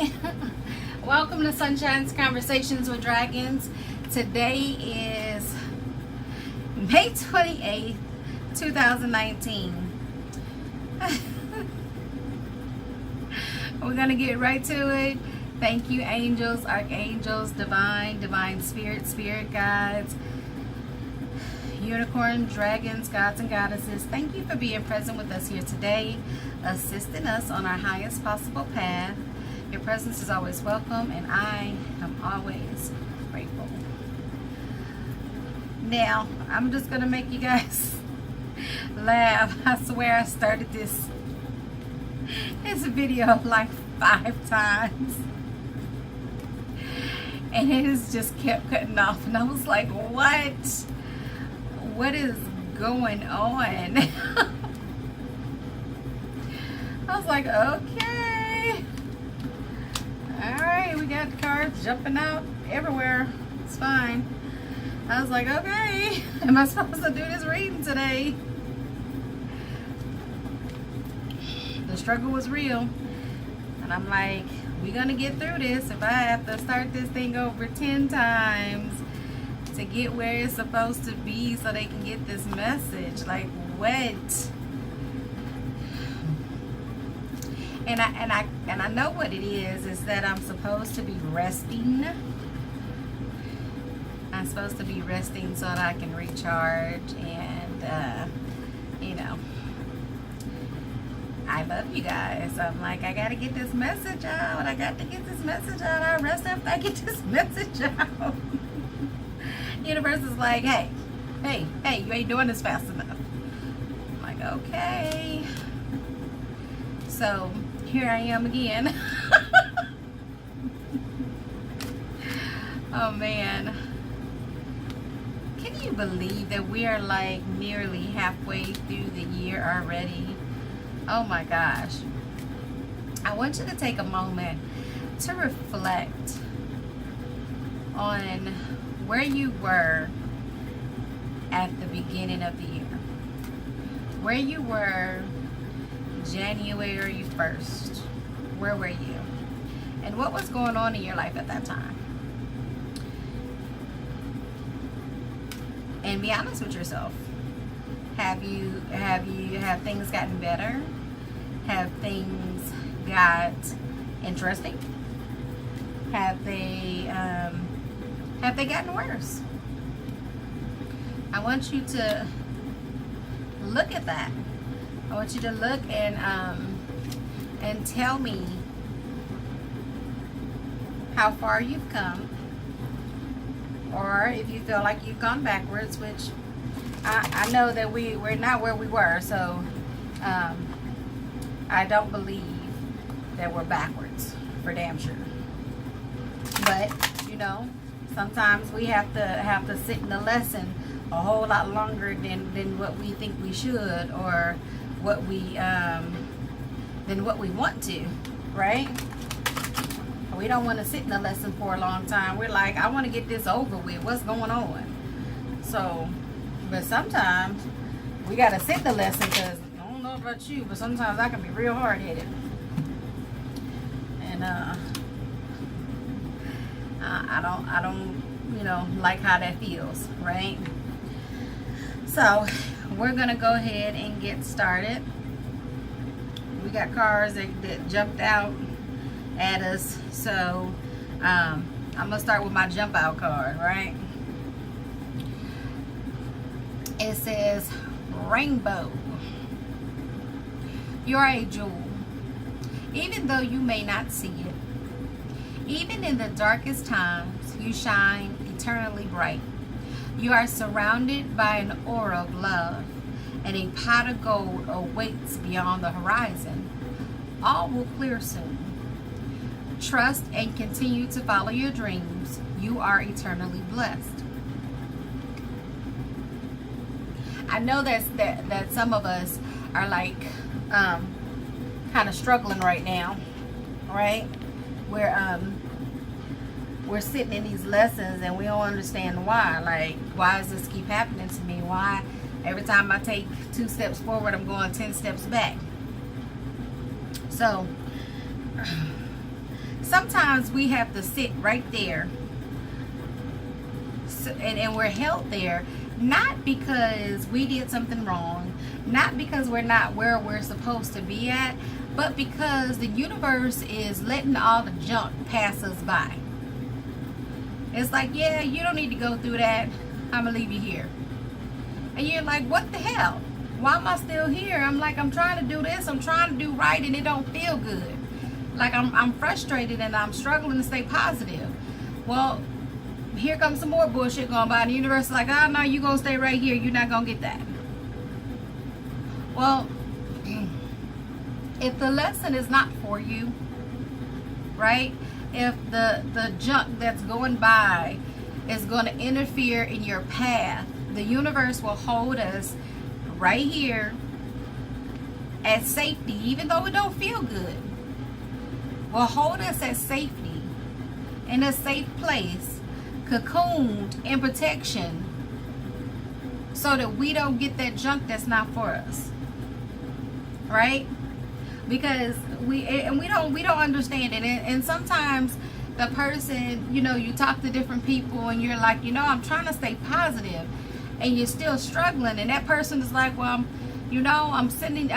Hi, welcome to Sunshine's Conversations with Dragons. Today is May 28th, 2019. We're going to get right to it. Thank you, angels, archangels, divine spirit, spirit guides, unicorn, dragons, gods and goddesses. Thank you for being present with us here today, assisting us on our highest possible path. Your presence is always welcome, and I am always grateful. Now, I'm just going to make you guys laugh. I swear I started this video like 5 times. And it has just kept cutting off. And I was like, what? What is going on? I was like, okay. Alright, we got cards jumping out everywhere. It's fine. I was like, okay. Am I supposed to do this reading today? The struggle was real. And I'm like, we're going to get through this. If I have to start this thing over 10 times to get where it's supposed to be so they can get this message. Like, what? And I know what it is that I'm supposed to be resting. I'm supposed to be resting so that I can recharge, and you know, I love you guys. I'm like, I gotta get this message out. I got to get this message out. I rest after I get this message out. Universe is like, hey, you ain't doing this fast enough. I'm like, okay. So here I am again. Oh man. Can you believe that we are like nearly halfway through the year already? Oh my gosh. I want you to take a moment to reflect on where you were at the beginning of the year. Where you were January 1st. Where were you? And what was going on in your life at that time? And be honest with yourself. Have things gotten better? Have things got interesting? Have they gotten worse? I want you to look at that. I want you to look and tell me how far you've come, or if you feel like you've gone backwards, which I know that we're not where we were, so I don't believe that we're backwards, for damn sure. But you know, sometimes we have to sit in the lesson a whole lot longer than what we think we should, or what we than what we want to, right? We don't want to sit in the lesson for a long time. We're like, I want to get this over with. What's going on? So, but sometimes we got to sit in the lesson, because I don't know about you, but sometimes I can be real hard-headed. And I don't you know, like how that feels, right? So we're gonna go ahead and get started. We got cards that jumped out at us, so I'm gonna start with my jump out card, right? It says rainbow. You are a jewel, even though you may not see it. Even in the darkest times, you shine eternally bright. You are surrounded by an aura of love, and a pot of gold awaits beyond the horizon. All will clear soon. Trust and continue to follow your dreams. You are eternally blessed. I know that some of us are like kind of struggling right now, right? We're sitting in these lessons and we don't understand why. Like, why does this keep happening to me? Why every time I take 2 steps forward, I'm going 10 steps back? So sometimes we have to sit right there, and we're held there, not because we did something wrong, not because we're not where we're supposed to be at, but because the universe is letting all the junk pass us by. It's like, yeah, you don't need to go through that. I'm gonna leave you here. And you're like, what the hell? Why am I still here? I'm like, I'm trying to do this, I'm trying to do right, and it don't feel good. Like I'm frustrated and I'm struggling to stay positive. Well, here comes some more bullshit going by. The universe is like, oh no, you gonna stay right here. You're not gonna get that. Well, if the lesson is not for you, right? If the junk that's going by is going to interfere in your path, the universe will hold us right here at safety, even though it don't feel good. Will hold us at safety, in a safe place, cocooned in protection, so that we don't get that junk that's not for us, right? Because we don't understand it, and sometimes the person, you know, you talk to different people and you're like, you know, I'm trying to stay positive, and you're still struggling, and that person is like, well, I'm sending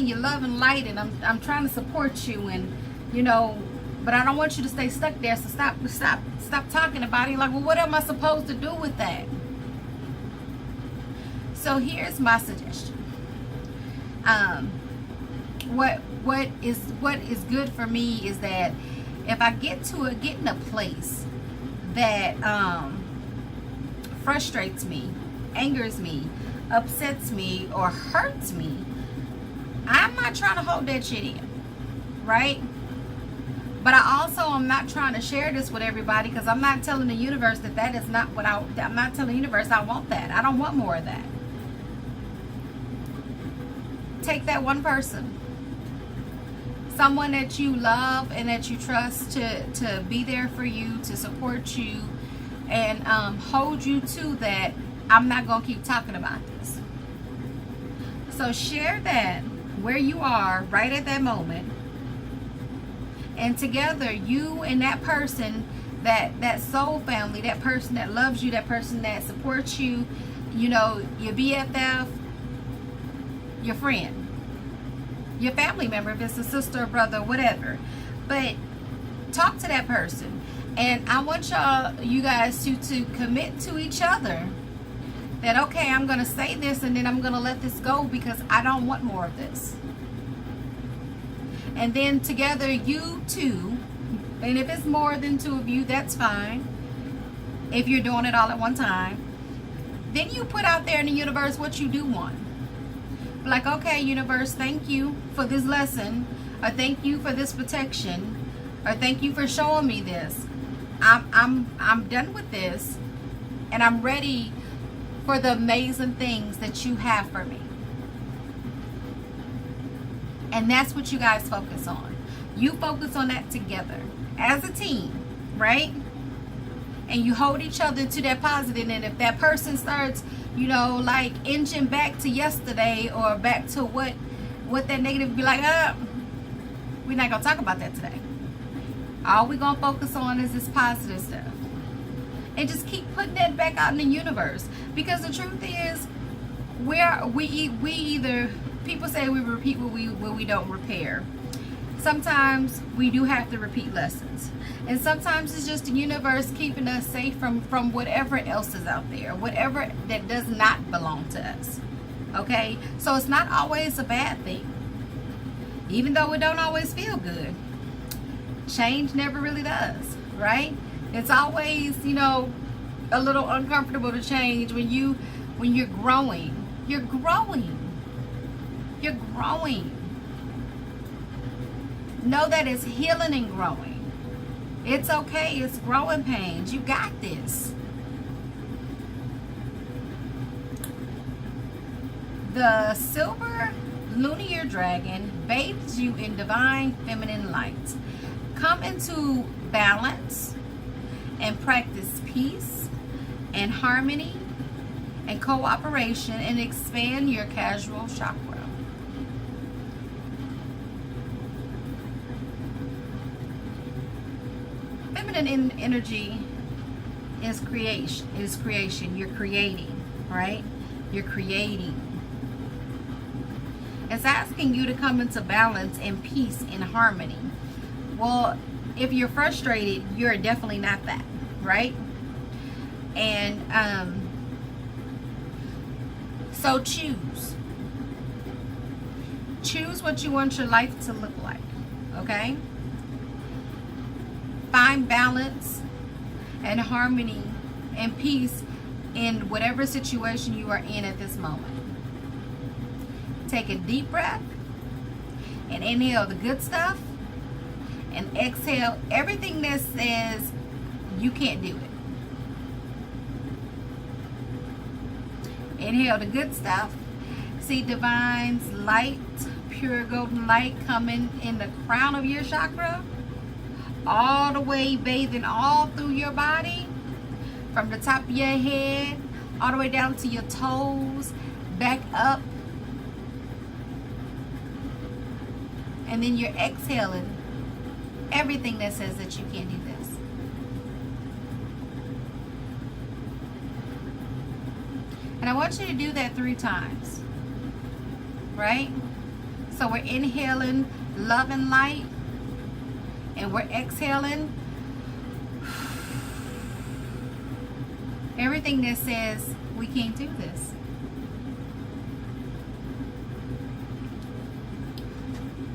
you love and light, and I'm trying to support you, and you know, but I don't want you to stay stuck there, so stop talking about it. You're like, well, what am I supposed to do with that? So here's my suggestion. What is good for me is that if I get in a place that frustrates me, angers me, upsets me, or hurts me, I'm not trying to hold that shit in, right? But I also am not trying to share this with everybody, because I'm not telling the universe that is not what I'm not telling the universe I want that. I don't want more of that. Take that one person, someone that you love and that you trust to be there for you, to support you, and hold you to that. I'm not going to keep talking about this. So share that where you are right at that moment. And together, you and that person, that soul family, that person that loves you, that person that supports you, you know, your BFF, your friend, your family member, if it's a sister or brother, whatever. But talk to that person. And I want you guys to commit to each other that, okay, I'm going to say this and then I'm going to let this go because I don't want more of this. And then together, you two, and if it's more than two of you, that's fine. If you're doing it all at one time, then you put out there in the universe what you do want. Like, okay, universe, thank you for this lesson, or thank you for this protection, or thank you for showing me this. I'm done with this, and I'm ready for the amazing things that you have for me. And that's what you guys focus on. You focus on that together as a team, right? And you hold each other to that positive. And if that person starts, you know, like inching back to yesterday or back to what that negative, be like, we're not gonna talk about that today. All we're gonna focus on is this positive stuff. And just keep putting that back out in the universe. Because the truth is, we either, people say we repeat what we don't repair. Sometimes we do have to repeat lessons. And sometimes it's just the universe keeping us safe from whatever else is out there. Whatever that does not belong to us. Okay? So it's not always a bad thing. Even though it don't always feel good. Change never really does. Right? It's always, you know, a little uncomfortable to change when you're growing. You're growing. You're growing. Know that it's healing and growing. It's okay. It's growing pains. You got this. The silver lunar dragon bathes you in divine feminine light. Come into balance and practice peace and harmony and cooperation and expand your casual chakra. feminine energy is creation. You're creating, right? You're creating. It's asking you to come into balance and peace and harmony. Well, if you're frustrated, you're definitely not that, right? And so choose what you want your life to look like, okay? Find balance and harmony and peace in whatever situation you are in at this moment. Take a deep breath and inhale the good stuff and exhale everything that says you can't do it. Inhale the good stuff. See Divine's light, pure golden light coming in the crown of your chakra, all the way bathing all through your body, from the top of your head all the way down to your toes, back up. And then you're exhaling everything that says that you can't do this. And I want you to do that 3 times, right? So we're inhaling love and light, and we're exhaling everything that says we can't do this.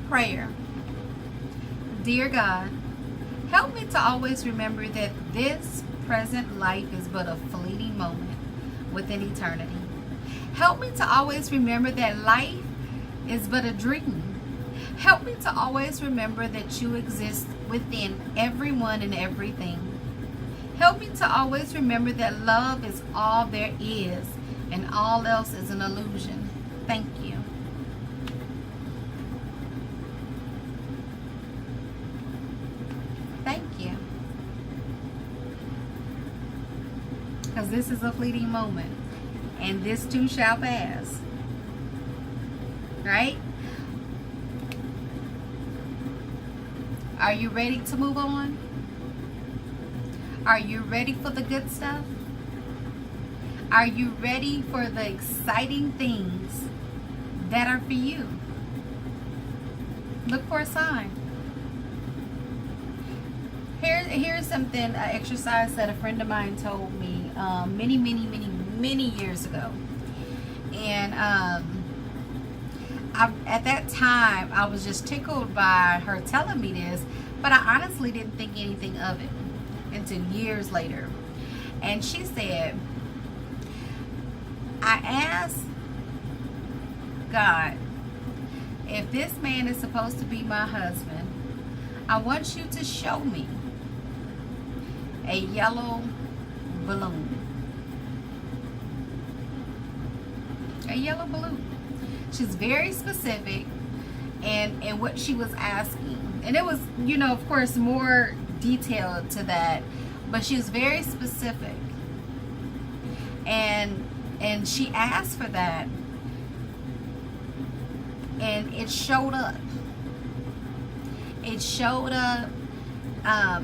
Prayer. Dear God, help me to always remember that this present life is but a fleeting moment within eternity. Help me to always remember that life is but a dream. Help me to always remember that you exist within everyone and everything. Help me to always remember that love is all there is and all else is an illusion. Thank you. Thank you. Because this is a fleeting moment, and this too shall pass. Right? Are you ready to move on? Are you ready for the good stuff? Are you ready for the exciting things that are for you? Look for a sign. Here's something, an exercise that a friend of mine told me many years ago. And at that time, I was just tickled by her telling me this, but I honestly didn't think anything of it until years later. And she said, I asked God, if this man is supposed to be my husband, I want you to show me a yellow balloon. A yellow balloon. She's very specific and what she was asking. And it was, you know, of course, more detailed to that, but she was very specific. And she asked for that, and it showed up. It showed up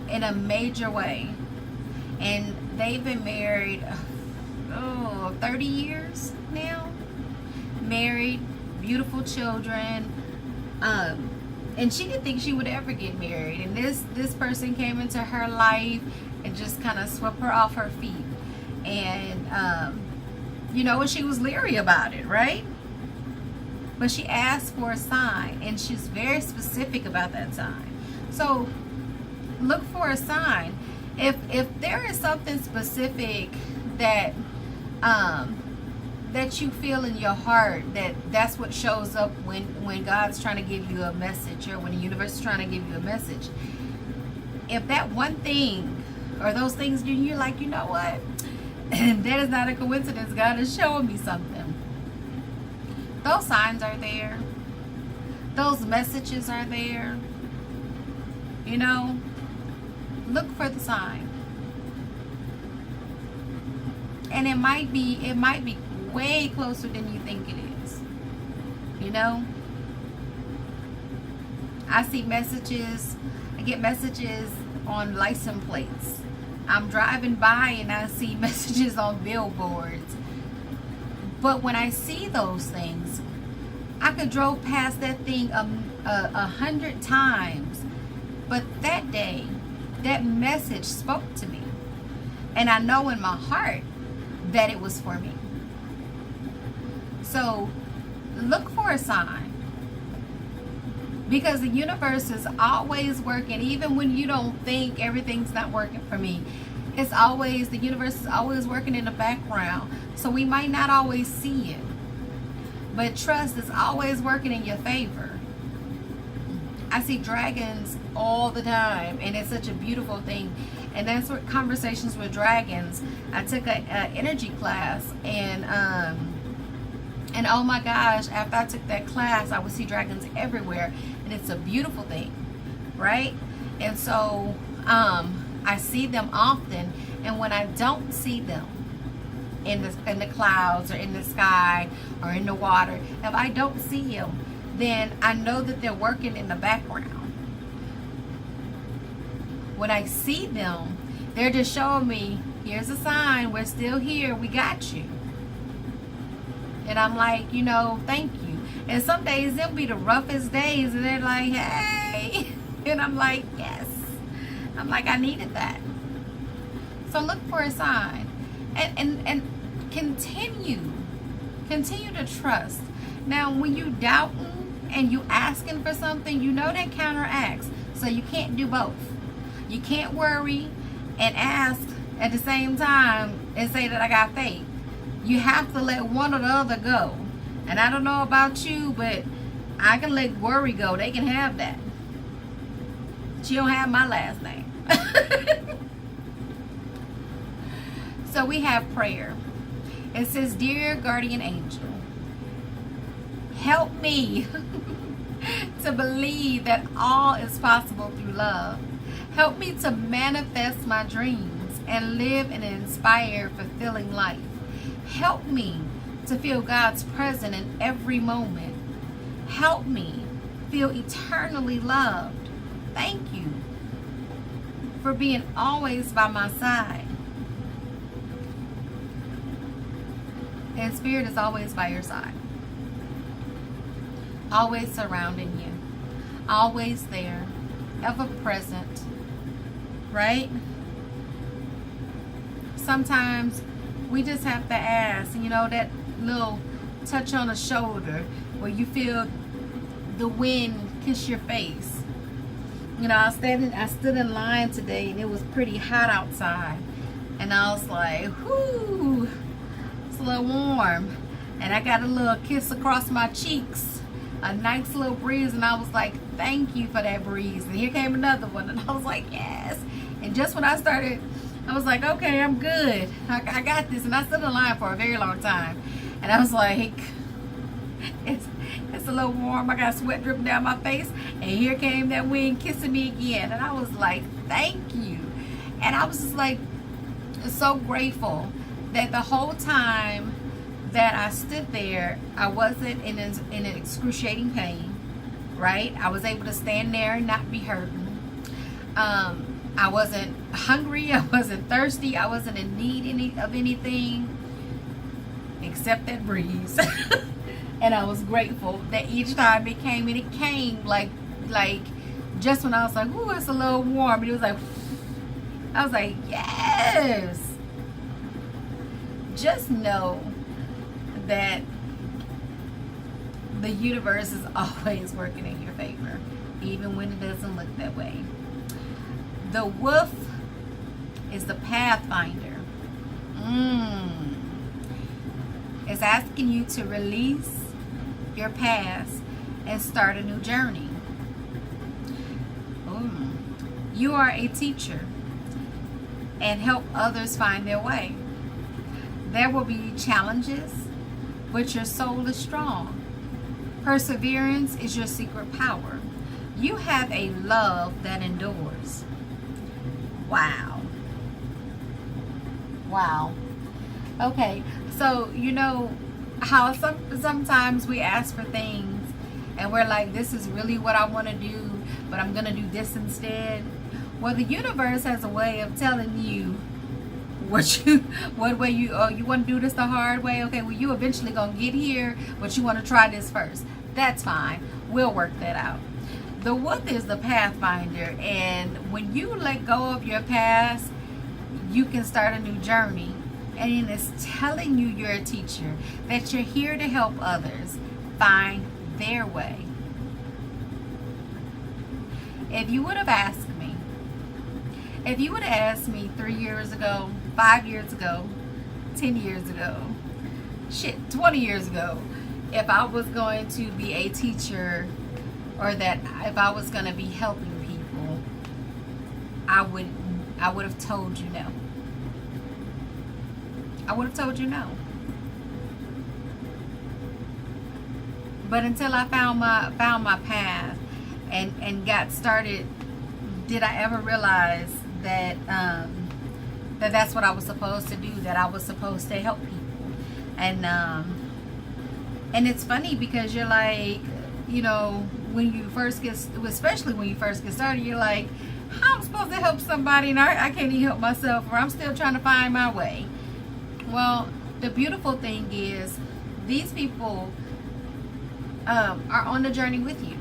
in a major way. And they've been married 30 years now. Married, beautiful children. And she didn't think she would ever get married. And this person came into her life and just kind of swept her off her feet. And, you know, and she was leery about it, right? But she asked for a sign, and she's very specific about that sign. So look for a sign. If there is something specific that that you feel in your heart, that's what shows up when God's trying to give you a message, or when the universe is trying to give you a message. If that one thing or those things, you're like, you know what? That is not a coincidence. God is showing me something. Those signs are there. Those messages are there. You know, look for the sign. And it might be way closer than you think it is. You know? I see messages. I get messages on license plates. I'm driving by and I see messages on billboards. But when I see those things, I could drove past that thing 100 times. But that day, that message spoke to me. And I know in my heart that it was for me. So look for a sign. Because the universe is always working, even when you don't think everything's not working for me. It's always, the universe is always working in the background. So we might not always see it. But trust, it's always working in your favor. I see dragons all the time, and it's such a beautiful thing. And that's what Conversations with Dragons. I took an energy class, and oh my gosh, after I took that class, I would see dragons everywhere, and it's a beautiful thing, right? And so I see them often, and when I don't see them in the clouds or in the sky or in the water, if I don't see them, then I know that they're working in the background. When I see them, they're just showing me, here's a sign, we're still here, we got you. And I'm like, thank you. And some days they'll be the roughest days, and they're like, hey. And I'm like, yes. I'm like, I needed that. So look for a sign. And continue to trust. Now, when you doubting and you asking for something, that counteracts. So you can't do both. You can't worry and ask at the same time and say that I got faith. You have to let one or the other go. And I don't know about you, but I can let worry go. They can have that. She don't have my last name. So we have prayer. It says, dear guardian angel, help me to believe that all is possible through love. Help me to manifest my dreams and live an inspired, fulfilling life. Help me to feel God's presence in every moment. Help me feel eternally loved. Thank you for being always by my side. And Spirit is always by your side. Always surrounding you. Always there. Ever present. Right? Sometimes we just have to ask, that little touch on the shoulder where you feel the wind kiss your face. I stood in line today, and it was pretty hot outside, and I was like, whoo, it's a little warm, and I got a little kiss across my cheeks, a nice little breeze, and I was like, thank you for that breeze. And here came another one, and I was like, yes. And just when I started, I was like, okay, I'm good. I got this. And I stood in line for a very long time. And I was like, it's a little warm. I got sweat dripping down my face. And here came that wind kissing me again. And I was like, thank you. And I was just like, so grateful that the whole time that I stood there, I wasn't in an excruciating pain, right? I was able to stand there and not be hurting. I wasn't hungry, I wasn't thirsty, I wasn't in need of anything except that breeze. And I was grateful that each time it came, and it came like just when I was like, ooh, it's a little warm, and it was like, I was like, yes. Just know that the universe is always working in your favor, even when it doesn't look that way. The wolf is the pathfinder. It's asking you to release your past and start a new journey. You are a teacher and help others find their way. There will be challenges, but your soul is strong. Perseverance is your secret power. You have a love that endures. Wow. Okay, so how sometimes we ask for things and we're like, this is really what I want to do, but I'm going to do this instead. Well, the universe has a way of telling you what way you want to do this the hard way. Okay, well, you eventually gonna get here, but you want to try this first. That's fine. We'll work that out. The what is the pathfinder, and when you let go of your past, you can start a new journey. And it's telling you, you're a teacher, that you're here to help others find their way. If you would have asked me, 3 years ago, 5 years ago, 10 years ago, 20 years ago, if I was going to be a teacher, or that if I was going to be helping people, I would have told you no. I would have told you no. But until I found my path and got started, did I ever realize that that's what I was supposed to do, that I was supposed to help people. And it's funny because you're like, when you first get, especially when you first get started, you're like, how am I supposed to help somebody and I can't even help myself, or I'm still trying to find my way. Well, the beautiful thing is these people are on the journey with you,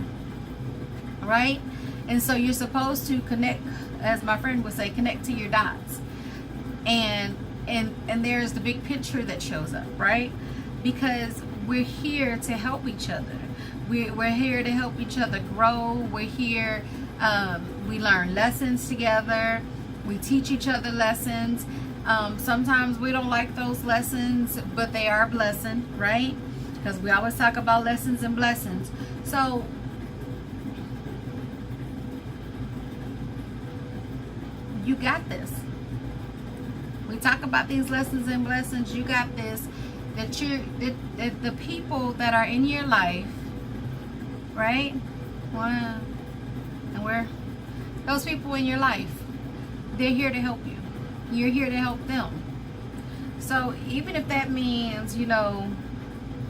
right? And so you're supposed to connect, as my friend would say, connect to your dots. And there's the big picture that shows up, right? Because we're here to help each other. We're here to help each other grow. We're here, we learn lessons together. We teach each other lessons. Sometimes we don't like those lessons, but they are a blessing, right? Because we always talk about lessons and blessings. So you got this. We talk about these lessons and blessings. You got this. That the people that are in your life, right? And we're those people in your life. They're here to help you. You're here to help them. So even if that means,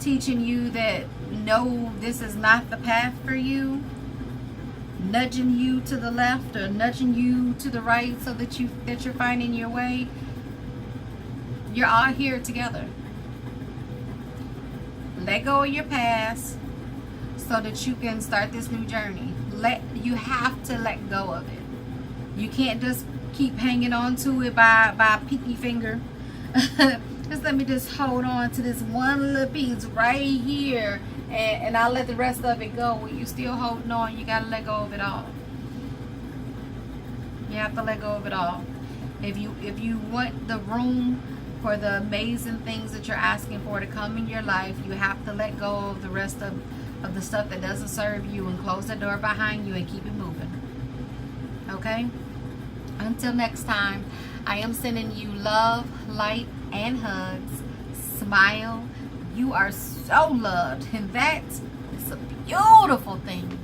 teaching you that no, this is not the path for you, nudging you to the left or nudging you to the right so that you're finding your way, you're all here together. Let go of your past so that you can start this new journey. You have to let go of it. You can't just keep hanging on to it by pinky finger. Just let me just hold on to this one little piece right here, and I'll let the rest of it go. When you still holding on, you gotta let go of it all. You have to let go of it all. If you want the room for the amazing things that you're asking for to come in your life, you have to let go of the rest of the stuff that doesn't serve you and close the door behind you and keep it moving. Okay? Until next time, I am sending you love, light, and hugs. Smile. You are so loved, and that is a beautiful thing.